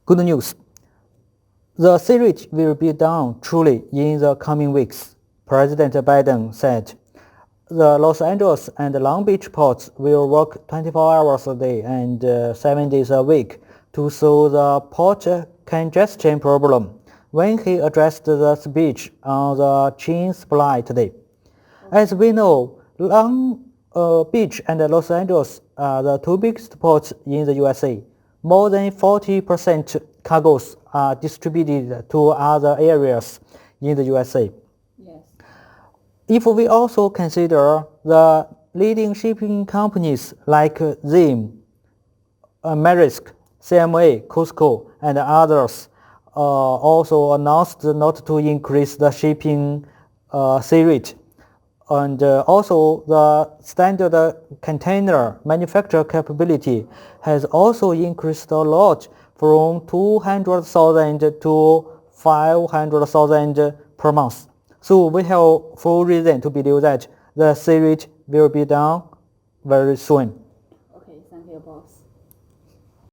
Good news. The sea rate will be down truly in the coming weeks. President Biden said the Los Angeles and Long Beach ports will work 24 hours a day and 7 days a week to solve the port congestion problem when he addressed the speech on the chain supply today. As we know, Long Beach and Los Angeles are the two biggest ports in the USA. More than 40% cargoes are distributed to other areas in the USA. Yes. If we also consider the leading shipping companies like ZIM, Maersk, CMA, COSCO, and others also announced not to increase the shipping sea rate. And also the standard container manufacture capability has also increased a lot from 200,000 to 500,000 per month. So we have full reason to believe that the sea rate will be down very soon. Okay, thank you, boss.